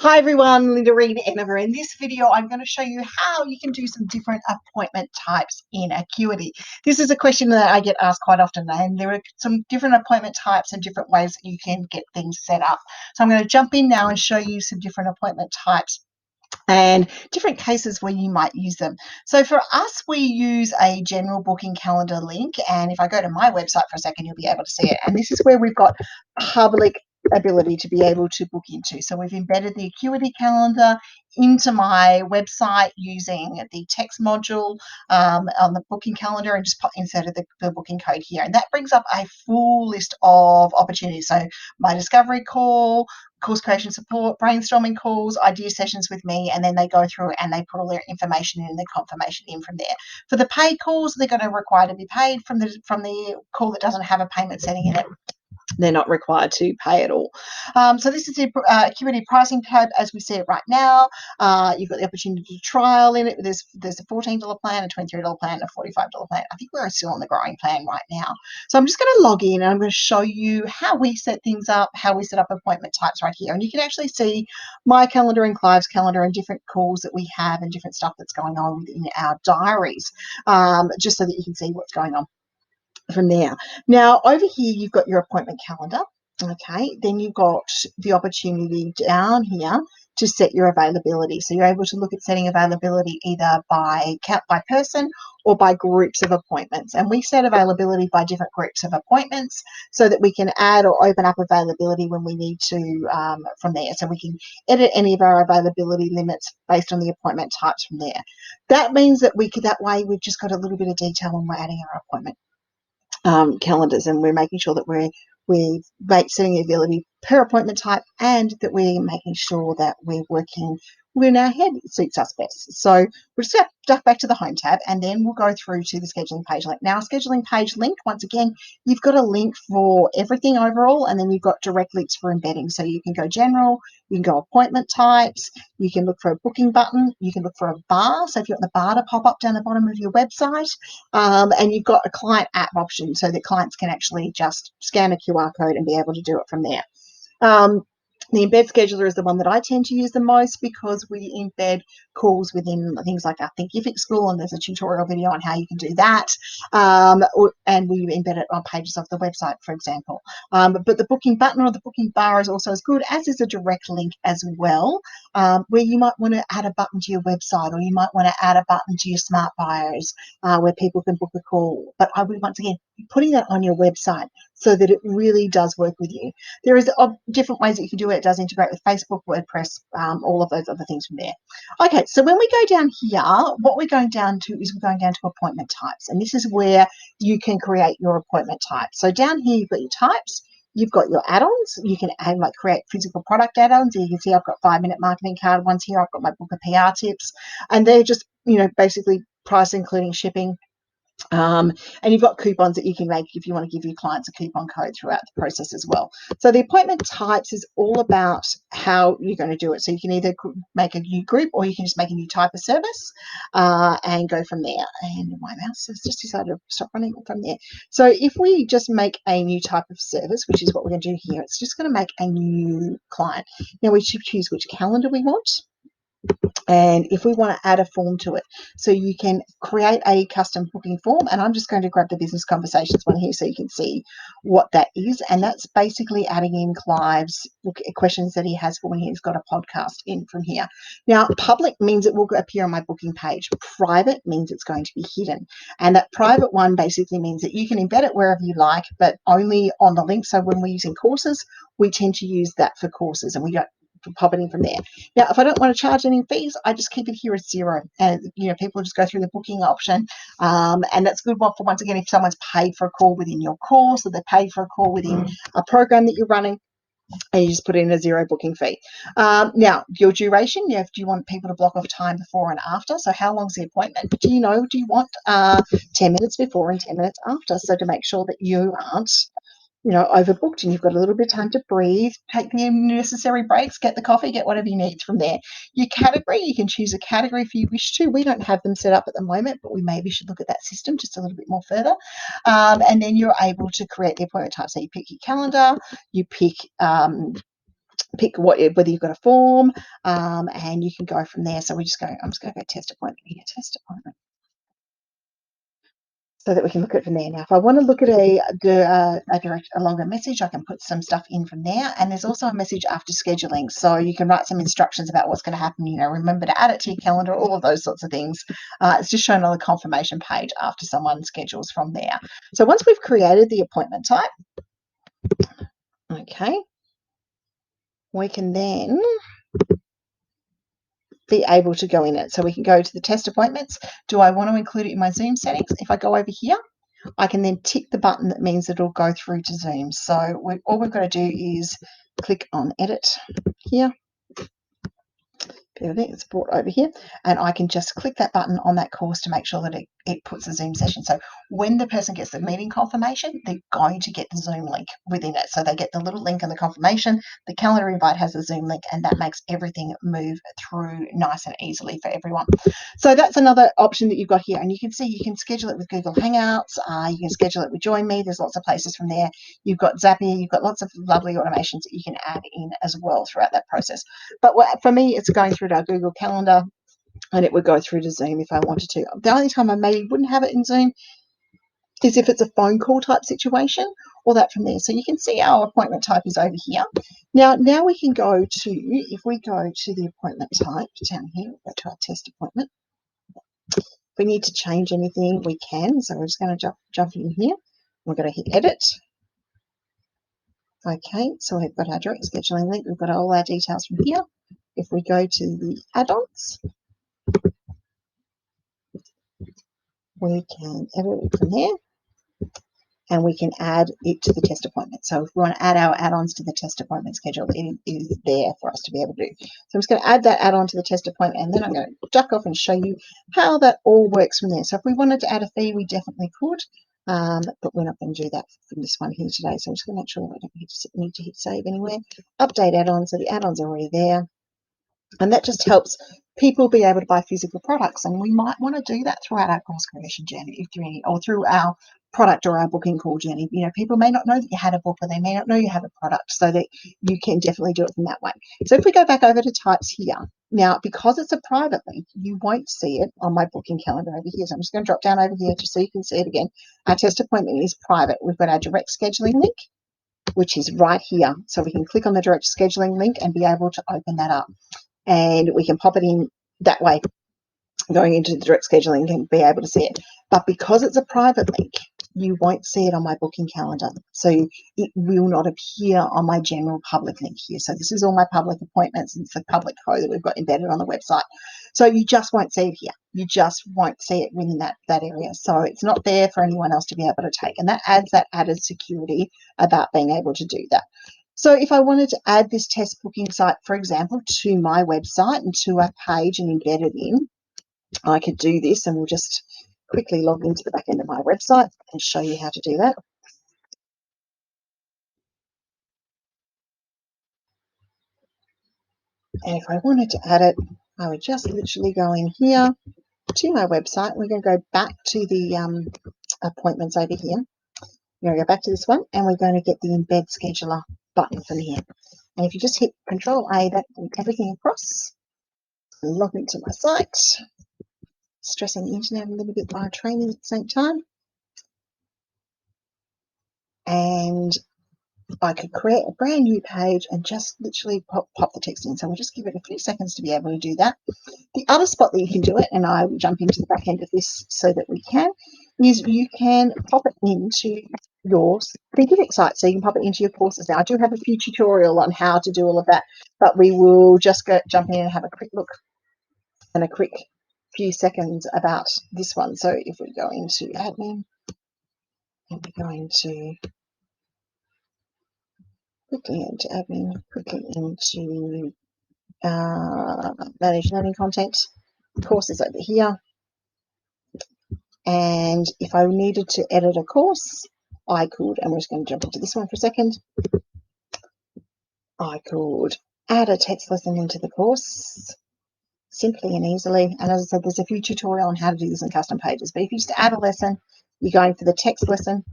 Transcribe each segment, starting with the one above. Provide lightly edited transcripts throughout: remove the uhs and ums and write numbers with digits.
Hi everyone, Linda Reed-Enever. In this video, I'm going to show you how you can do some different appointment types in Acuity. This is a question that I get asked quite often, and there are some different appointment types and different ways that you can get things set up. So I'm going to jump in now and show you some different appointment types and different cases where you might use them. So for us, we use a general booking calendar link, and if I go to my website for a second, you'll be able to see it. And this is where we've got public ability to be able to book into. So we've embedded the Acuity calendar into my website using the text module on the booking calendar, and just inserted the booking code here. And that brings up a full list of opportunities. So my discovery call, course creation support, brainstorming calls, idea sessions with me, and then they go through and they put all their information in and their confirmation in from there. For the paid calls, they're going to require to be paid from the call that doesn't have a payment setting in it. They're not required to pay at all. So this is the Acuity pricing tab as we see it right now. You've got the opportunity to trial in it. There's a $14 plan, a $23 plan, a $45 plan. I think we're still on the growing plan right now. So I'm just going to log in and I'm going to show you how we set things up, how we set up appointment types right here. And you can actually see my calendar and Clive's calendar and different calls that we have and different stuff that's going on within our diaries, just so that you can see what's going on from there. Now over here you've got your appointment calendar. Okay, then you've got the opportunity down here to set your availability. So you're able to look at setting availability either by person or by groups of appointments. And we set availability by different groups of appointments so that we can add or open up availability when we need to from there. So we can edit any of our availability limits based on the appointment types from there. That means that that way we've just got a little bit of detail when we're adding our appointment calendars, and we're making sure that we're setting the ability per appointment type, and that we're making sure that we're working within our head suits us best. So we'll just duck back to the home tab, and then we'll go through to the scheduling page link. Now, scheduling page link, once again, you've got a link for everything overall, and then you've got direct links for embedding. So you can go general, you can go appointment types, you can look for a booking button, you can look for a bar. So if you want the bar to pop up down the bottom of your website, and you've got a client app option so that clients can actually just scan a QR code and be able to do it from there. The embed scheduler is the one that I tend to use the most because we embed calls within things like our Thinkific school, and there's a tutorial video on how you can do that. And we embed it on pages of the website, for example. But the booking button or the booking bar is also as good, as is a direct link as well, where you might want to add a button to your website, or you might want to add a button to your smart bios where people can book a call. But I would, once again, be putting that on your website so that it really does work with you. There is different ways that you can do it. It does integrate with Facebook, WordPress, all of those other things from there. Okay, so when we go down here, what we're going down to is we're going down to appointment types, and this is where you can create your appointment type. So down here you've got your types, you've got your add-ons. You can add, like, create physical product add-ons. You can see I've got 5-minute marketing card ones here. I've got my book of PR tips, and they're just, basically price including shipping. And you've got coupons that you can make if you want to give your clients a coupon code throughout the process as well. So the appointment types is all about how you're going to do it. So you can either make a new group, or you can just make a new type of service and go from there. And my mouse has just decided to stop running from there. So if we just make a new type of service, which is what we're going to do here, it's just going to make a new client. Now we should choose which calendar we want. And if we want to add a form to it, so you can create a custom booking form, and I'm just going to grab the business conversations one here so you can see what that is. And that's basically adding in Clive's questions that he has for when he's got a podcast in from here. Now, public means it will appear on my booking page. Private means it's going to be hidden. And that private one basically means that you can embed it wherever you like, but only on the link. So when we're using courses, we tend to use that for courses, and we don't pop it in from there. Now, if I don't want to charge any fees, I just keep it here at 0, and people just go through the booking option, and that's good for, once again, if someone's paid for a call within your course, or they're paid for a call within a program that you're running, and you just put in a 0 booking fee. Now, your duration, do you want people to block off time before and after? So how long's the appointment? Do you want 10 minutes before and 10 minutes after? So to make sure that you aren't overbooked, and you've got a little bit of time to breathe, take the necessary breaks, get the coffee, get whatever you need from there. Your category, you can choose a category if you wish to. We don't have them set up at the moment, but we maybe should look at that system just a little bit more further. And then you're able to create the appointment type. So you pick your calendar, you pick pick whether you've got a form, and you can go from there. So I'm just going to go test appointment here, test appointment, so that we can look at it from there. Now, if I want to look at a longer message, I can put some stuff in from there. And there's also a message after scheduling, so you can write some instructions about what's going to happen. Remember to add it to your calendar, all of those sorts of things. It's just shown on the confirmation page after someone schedules from there. So once we've created the appointment type, okay, we can then be able to go in it. So we can go to the test appointments. Do I want to include it in my Zoom settings? If I go over here, I can then tick the button that means it'll go through to Zoom. So all we've got to do is click on edit here. It's brought over here, and I can just click that button on that course to make sure that it puts a Zoom session. So when the person gets the meeting confirmation, they're going to get the Zoom link within it. So they get the little link in the confirmation, the calendar invite has a Zoom link, and that makes everything move through nice and easily for everyone. So that's another option that you've got here, and you can see you can schedule it with Google Hangouts, you can schedule it with Join Me. There's lots of places from there. You've got Zapier, you've got lots of lovely automations that you can add in as well throughout that process. But for me, it's going through to our Google Calendar, and it would go through to Zoom if I wanted to. The only time I maybe wouldn't have it in Zoom is if it's a phone call type situation, or that from there. So you can see our appointment type is over here. Now we can go to, if we go to the appointment type down here, go to our test appointment. If we need to change anything, we can. So we're just going to jump in here. We're going to hit edit. Okay, so we've got our direct scheduling link. We've got all our details from here. If we go to the add-ons, we can edit it from there, and we can add it to the test appointment. So if we want to add our add-ons to the test appointment schedule, it is there for us to be able to do. So I'm just going to add that add-on to the test appointment, and then I'm going to duck off and show you how that all works from there. So if we wanted to add a fee, we definitely could, but we're not going to do that from this one here today. So I'm just going to make sure that I don't need to hit save anywhere. Update add-ons, so the add-ons are already there. And that just helps people be able to buy physical products. And we might want to do that throughout our course creation journey, or through our product or our booking call journey. People may not know that you had a book, or they may not know you have a product, so that you can definitely do it from that way. So if we go back over to types here, now because it's a private link, you won't see it on my booking calendar over here. So I'm just going to drop down over here just so you can see it again. Our test appointment is private. We've got our direct scheduling link, which is right here. So we can click on the direct scheduling link and be able to open that up. And we can pop it in that way, going into the direct scheduling, and be able to see it. But because it's a private link, you won't see it on my booking calendar. So it will not appear on my general public link here. So this is all my public appointments, and it's the public code that we've got embedded on the website. So you just won't see it here. You just won't see it within that area. So it's not there for anyone else to be able to take. And that adds that added security about being able to do that. So if I wanted to add this test booking site, for example, to my website and to a page and embed it in, I could do this, and we'll just quickly log into the back end of my website and show you how to do that. And if I wanted to add it, I would just literally go in here to my website. We're going to go back to the appointments over here. We're going to go back to this one, and we're going to get the embed scheduler button from here. And if you just hit Control A, that will everything across. Log into my site, stressing the internet a little bit by training at the same time. And I could create a brand new page and just literally pop the text in. So we'll just give it a few seconds to be able to do that. The other spot that you can do it, and I will jump into the back end of this so that we can, is you can pop it into your specific site. So you can pop it into your courses. Now, I do have a few tutorial on how to do all of that, but we will just jump in and have a quick look and a quick few seconds about this one. So if we go into admin, and we go into quickly into admin, quickly into manage learning content, courses over here. And if I needed to edit a course, I could, and we're just going to jump into this one for a second. I could add a text lesson into the course simply and easily. And as I said, there's a few tutorial on how to do this in custom pages. But if you just add a lesson, you're going for the text lesson,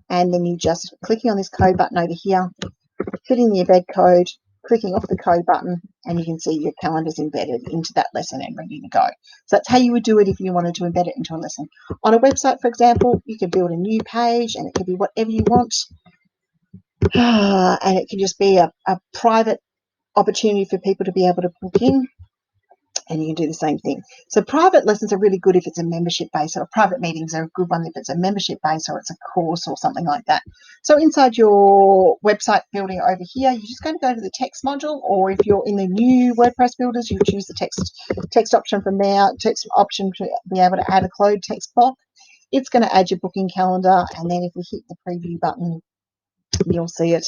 and then you just clicking on this code button over here, put in the embed code, clicking off the code button, and you can see your calendar's embedded into that lesson and ready to go. So that's how you would do it if you wanted to embed it into a lesson. On a website, for example, you could build a new page, and it could be whatever you want. And it can just be a private opportunity for people to be able to book in, and you can do the same thing. So private lessons are really good if it's a membership base, or private meetings are a good one if it's a membership base or it's a course or something like that. So inside your website building over here, you're just going to go to the text module, or if you're in the new WordPress builders, you choose the text option from there, text option to be able to add a closed text block. It's going to add your booking calendar, and then if we hit the preview button, you'll see it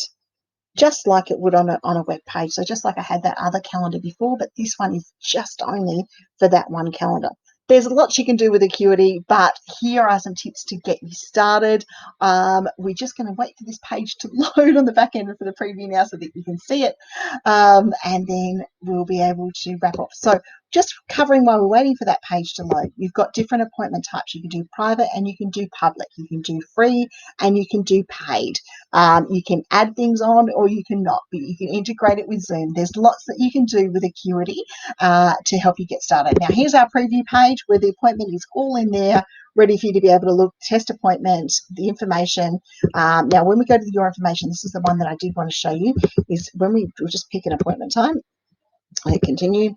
just like it would on a web page. So just like I had that other calendar before, but this one is just only for that one calendar. There's lots you can do with Acuity, but here are some tips to get you started. We're just going to wait for this page to load on the back end for the preview now so that you can see it, and then we'll be able to wrap up. So just covering while we're waiting for that page to load, you've got different appointment types. You can do private and you can do public. You can do free and you can do paid. You can add things on or you can not, but you can integrate it with Zoom. There's lots that you can do with Acuity to help you get started. Now, here's our preview page where the appointment is all in there, ready for you to be able to look, test appointments, the information. Now, when we go to your information, this is the one that I did want to show you, is when we'll just pick an appointment time. I continue.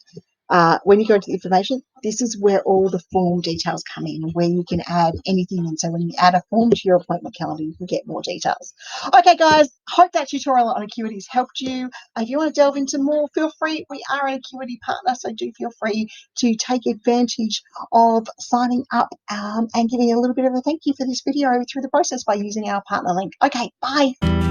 When you go into the information, this is where all the form details come in, where you can add anything in. So when you add a form to your appointment calendar, you can get more details. Okay, guys, hope that tutorial on Acuity has helped you. If you want to delve into more, feel free. We are an Acuity partner, so do feel free to take advantage of signing up and giving a little bit of a thank you for this video through the process by using our partner link. Okay, bye.